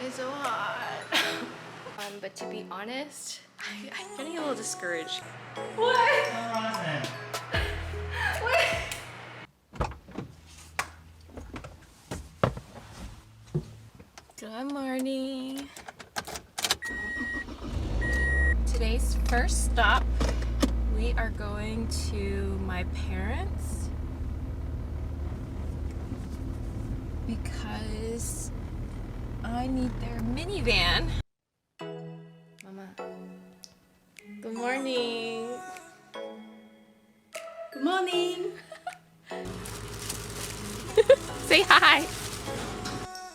It's so hot. But to be honest, I'm getting a little discouraged. What? Good morning. Today's first stop, we are going to my parents because I need their minivan. Mama. Good morning. Good morning. Say hi.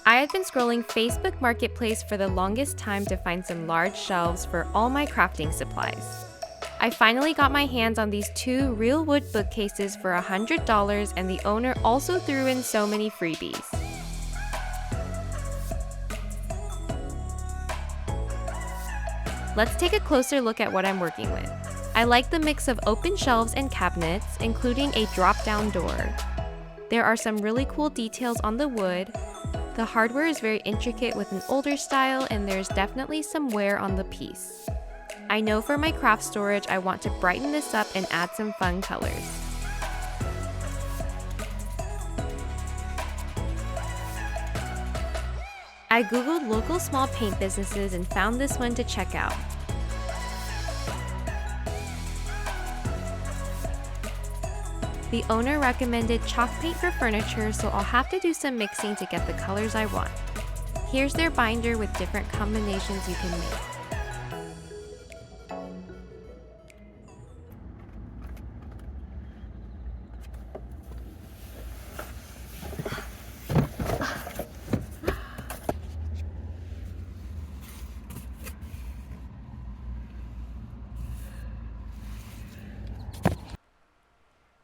I had been scrolling Facebook Marketplace for the longest time to find some large shelves for all my crafting supplies. I finally got my hands on these 2 real wood bookcases for $100, and the owner also threw in so many freebies. Let's take a closer look at what I'm working with. I like the mix of open shelves and cabinets, including a drop-down door. There are some really cool details on the wood. The hardware is very intricate with an older style, and there's definitely some wear on the piece. I know for my craft storage, I want to brighten this up and add some fun colors. I googled local small paint businesses and found this one to check out. The owner recommended chalk paint for furniture, so I'll have to do some mixing to get the colors I want. Here's their binder with different combinations you can make.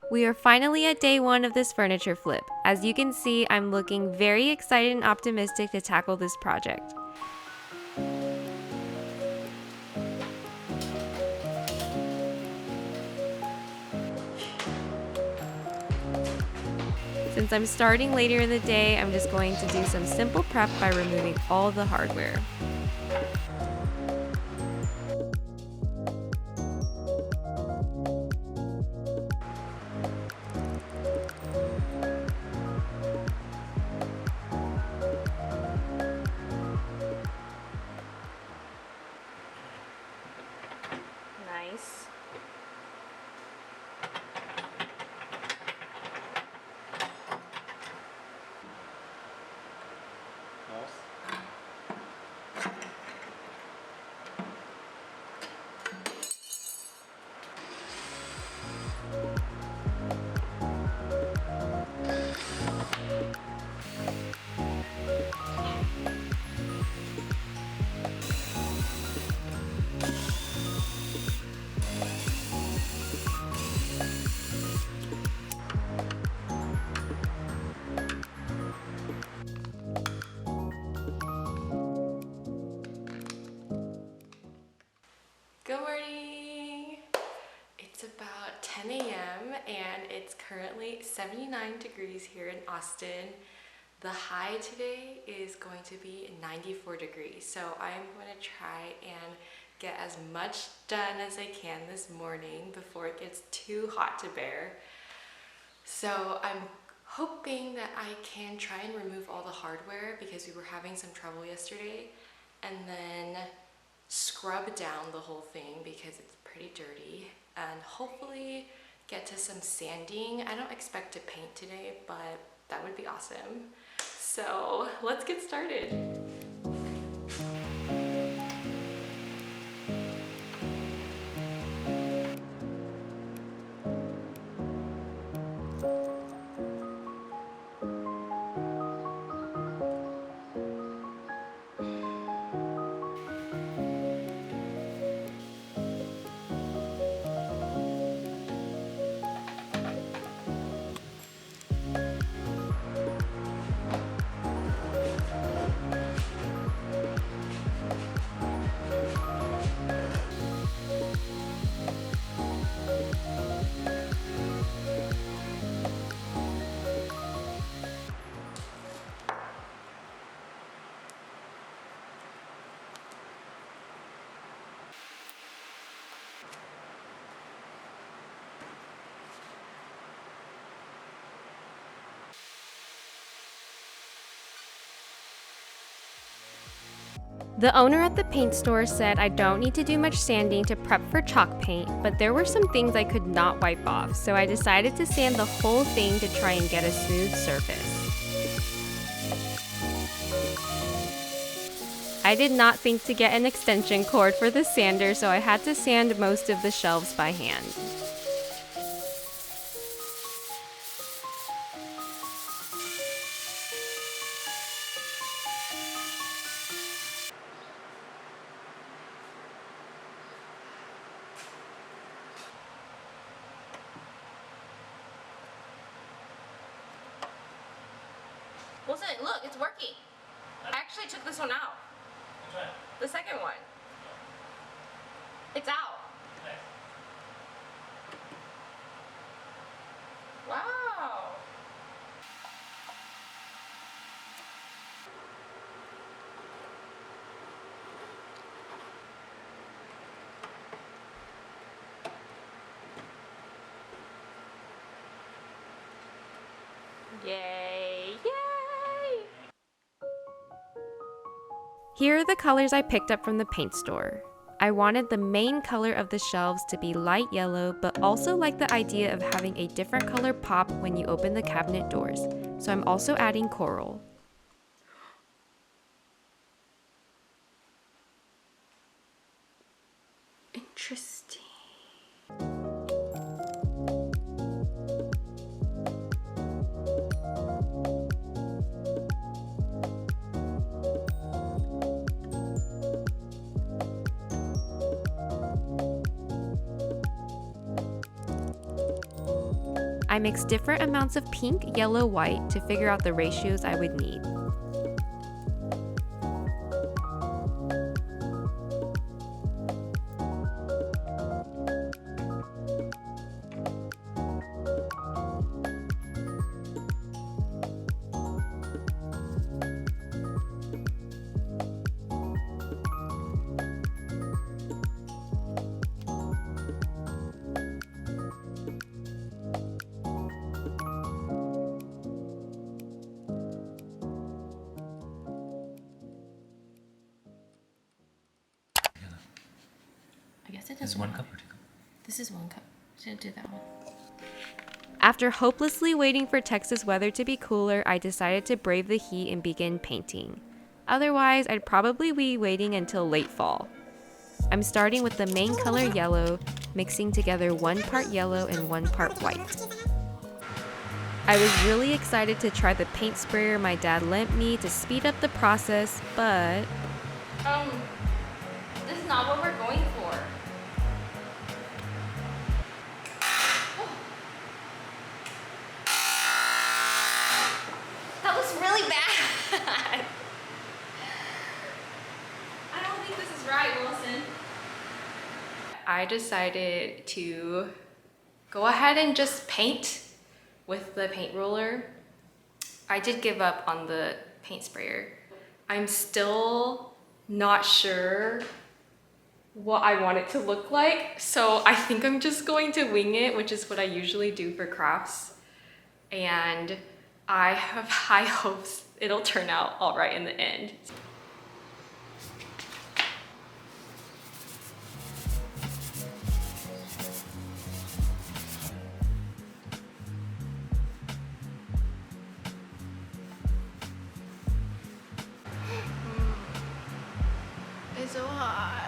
We are finally at day 1 of this furniture flip. As you can see, I'm looking very excited and optimistic to tackle this project. Since I'm starting later in the day, I'm just going to do some simple prep by removing all the hardware. Nice. Good morning! It's about 10 a.m. and it's currently 79 degrees here in Austin. The high today is going to be 94 degrees, so I'm going to try and get as much done as I can this morning before it gets too hot to bear. So I'm hoping that I can try and remove all the hardware because we were having some trouble yesterday, and then scrub down the whole thing because it's pretty dirty, and hopefully get to some sanding. I don't expect to paint today, but that would be awesome. So let's get started. The owner at the paint store said I don't need to do much sanding to prep for chalk paint, but there were some things I could not wipe off, so I decided to sand the whole thing to try and get a smooth surface. I did not think to get an extension cord for the sander, so I had to sand most of the shelves by hand. Listen, look, it's working. I actually took this one out. Which one? The second one. It's out. Nice. Wow. Yay, yay! Here are the colors I picked up from the paint store. I wanted the main color of the shelves to be light yellow, but also like the idea of having a different color pop when you open the cabinet doors, so I'm also adding coral. Interesting. I mixed different amounts of pink, yellow, white to figure out the ratios I would need. I guess it This is doesn't. one cup or 2 cups? This is 1 cup. Shouldn't do that one. After hopelessly waiting for Texas weather to be cooler, I decided to brave the heat and begin painting. Otherwise, I'd probably be waiting until late fall. I'm starting with the main color yellow, mixing together 1 part yellow and 1 part white. I was really excited to try the paint sprayer my dad lent me to speed up the process, but... this is not what we're going for. That was really bad. I don't think this is right, Wilson. I decided to go ahead and just paint with the paint roller. I did give up on the paint sprayer. I'm still not sure what I want it to look like, so I think I'm just going to wing it, which is what I usually do for crafts. And I have high hopes it'll turn out all right in the end. It's so hot.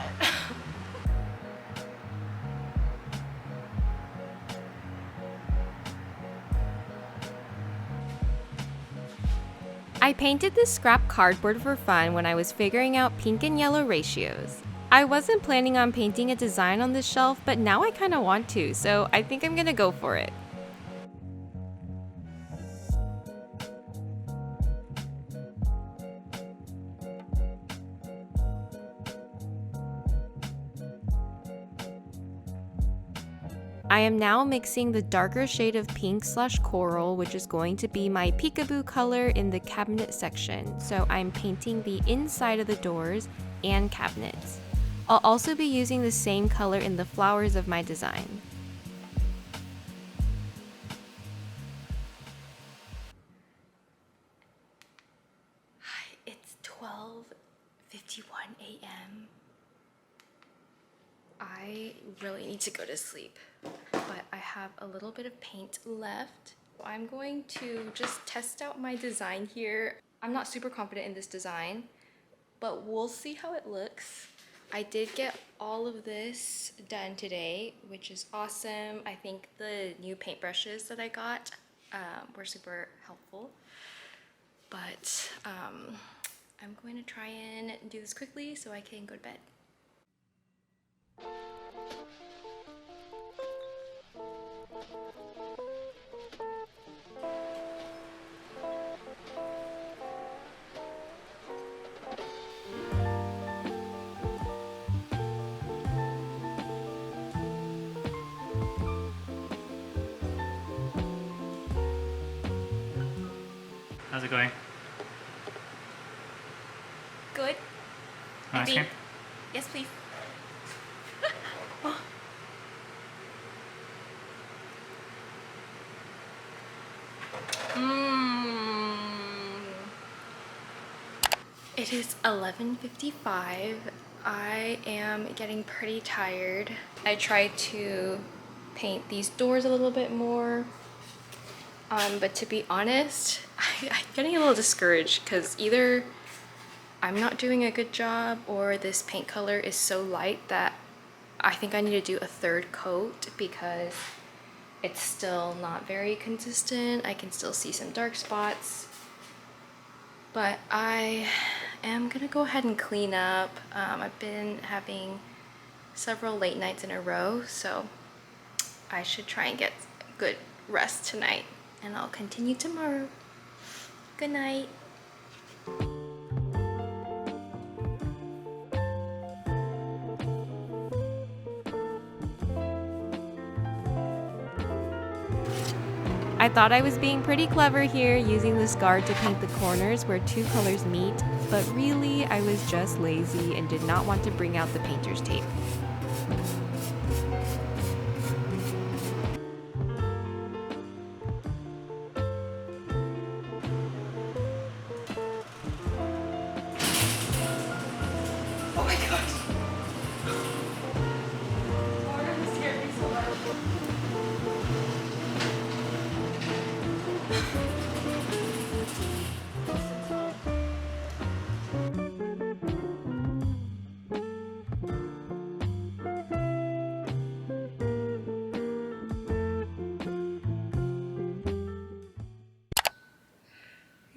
I painted this scrap cardboard for fun when I was figuring out pink and yellow ratios. I wasn't planning on painting a design on this shelf, but now I kind of want to, so I think I'm gonna go for it. I am now mixing the darker shade of pink/coral, which is going to be my peekaboo color in the cabinet section. So I'm painting the inside of the doors and cabinets. I'll also be using the same color in the flowers of my design. It's 12:15 5:51 a.m. I really need to go to sleep, but I have a little bit of paint left. I'm going to just test out my design here. I'm not super confident in this design, but we'll see how it looks. I did get all of this done today, which is awesome. I think the new paintbrushes that I got were super helpful. But I'm going to try and do this quickly so I can go to bed. How's it going? Good. Ice cream? Yes, please. It is 11:55. I am getting pretty tired. I tried to paint these doors a little bit more, but to be honest, I'm getting a little discouraged because either I'm not doing a good job or this paint color is so light that I think I need to do a third coat because it's still not very consistent. I can still see some dark spots. But I am gonna go ahead and clean up. I've been having several late nights in a row, so I should try and get good rest tonight, and I'll continue tomorrow. Good night. I thought I was being pretty clever here, using this guard to paint the corners where two colors meet, but really I was just lazy and did not want to bring out the painter's tape. Oh my gosh. Lauren scared me so much.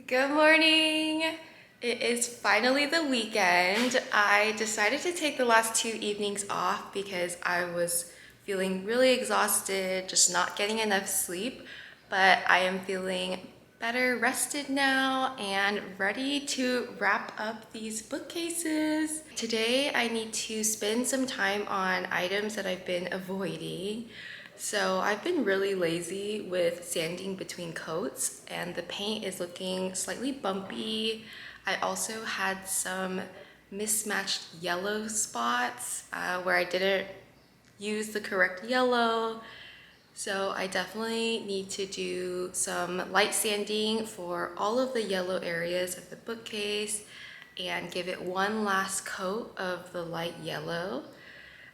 Good morning. It is finally the weekend. I decided to take the last 2 evenings off because I was feeling really exhausted, just not getting enough sleep, but I am feeling better rested now and ready to wrap up these bookcases. Today I need to spend some time on items that I've been avoiding. So I've been really lazy with sanding between coats and the paint is looking slightly bumpy. I also had some mismatched yellow spots where I didn't use the correct yellow. So I definitely need to do some light sanding for all of the yellow areas of the bookcase and give it one last coat of the light yellow.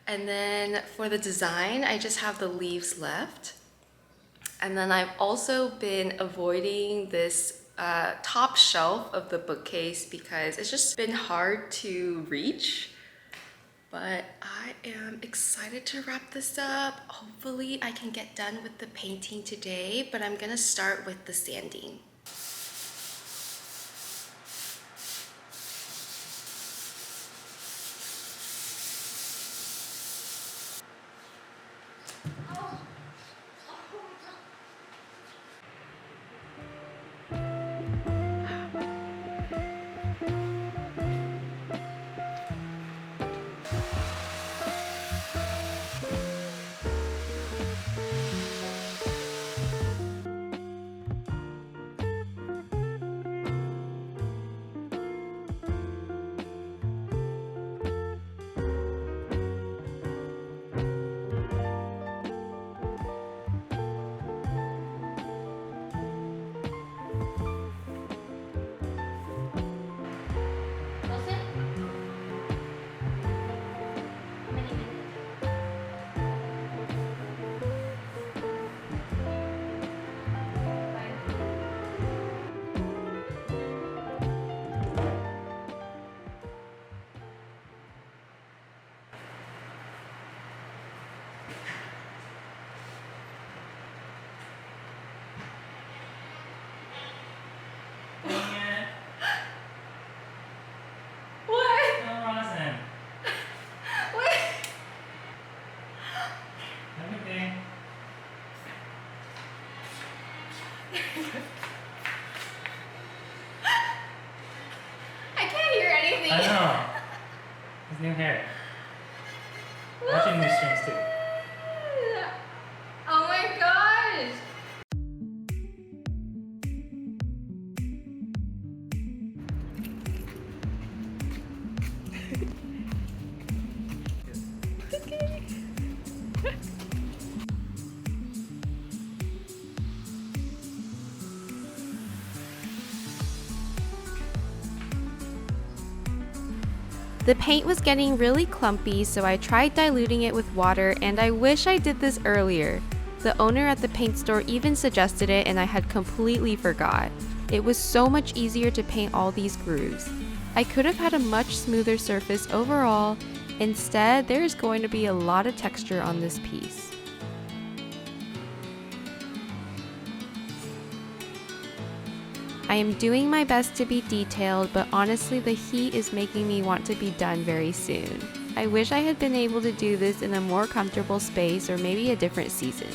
And then for the design, I just have the leaves left. And then I've also been avoiding this top shelf of the bookcase because it's just been hard to reach. But I am excited to wrap this up. Hopefully I can get done with the painting today, but I'm gonna start with the sanding. Abby. I know. His new hair. Watching new strings too. Oh my gosh. The paint was getting really clumpy, so I tried diluting it with water, and I wish I did this earlier. The owner at the paint store even suggested it, and I had completely forgot. It was so much easier to paint all these grooves. I could have had a much smoother surface overall. Instead, there is going to be a lot of texture on this piece. I am doing my best to be detailed, but honestly the heat is making me want to be done very soon. I wish I had been able to do this in a more comfortable space or maybe a different season.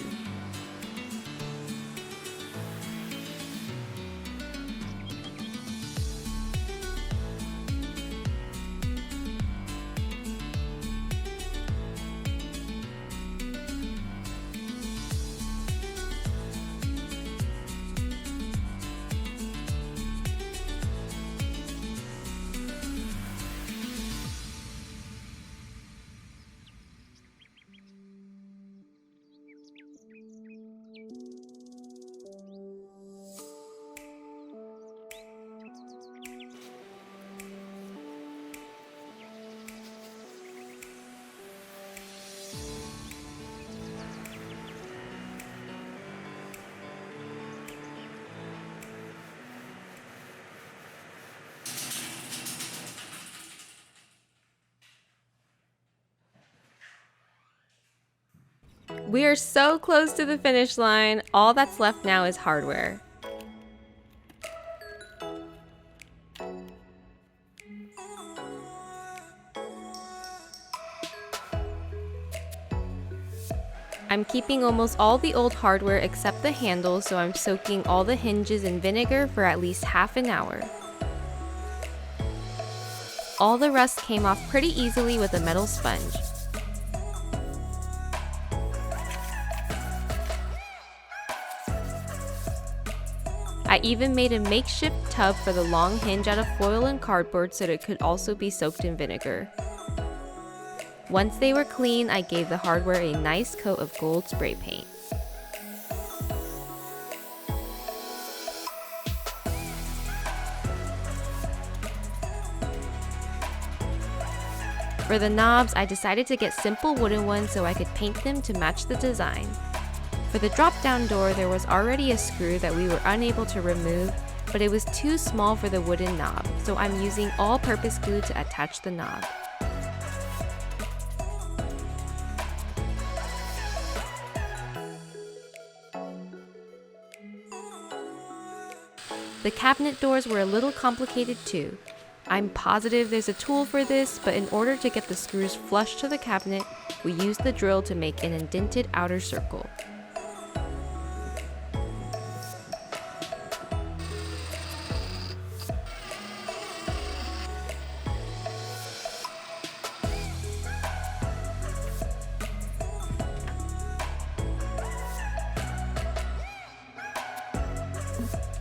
We are so close to the finish line. All that's left now is hardware. I'm keeping almost all the old hardware except the handle, so I'm soaking all the hinges in vinegar for at least half an hour. All the rust came off pretty easily with a metal sponge. I even made a makeshift tub for the long hinge out of foil and cardboard so that it could also be soaked in vinegar. Once they were clean, I gave the hardware a nice coat of gold spray paint. For the knobs, I decided to get simple wooden ones so I could paint them to match the design. For the drop-down door, there was already a screw that we were unable to remove, but it was too small for the wooden knob, so I'm using all-purpose glue to attach the knob. The cabinet doors were a little complicated too. I'm positive there's a tool for this, but in order to get the screws flush to the cabinet, we used the drill to make an indented outer circle.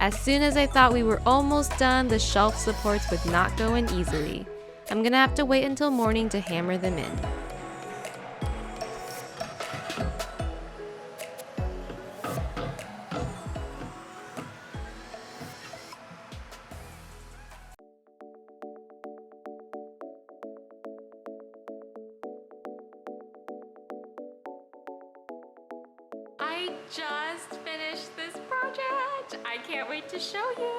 As soon as I thought we were almost done, the shelf supports would not go in easily. I'm gonna have to wait until morning to hammer them in. I just finished this project. I can't wait to show you.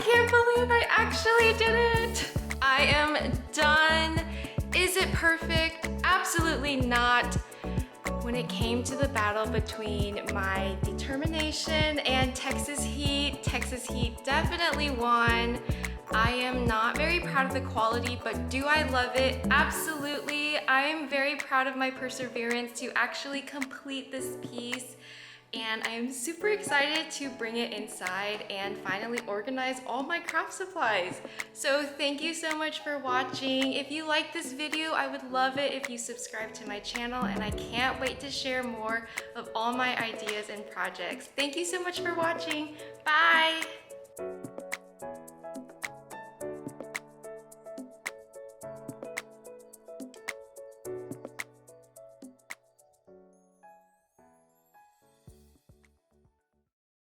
can't believe I actually did it. I am done. Is it perfect? Absolutely not. When it came to the battle between my determination and Texas Heat definitely won. I am not very proud of the quality, but do I love it? Absolutely. I am very proud of my perseverance to actually complete this piece. And I am super excited to bring it inside and finally organize all my craft supplies. So thank you so much for watching. If you like this video, I would love it if you subscribe to my channel, and I can't wait to share more of all my ideas and projects. Thank you so much for watching. Bye!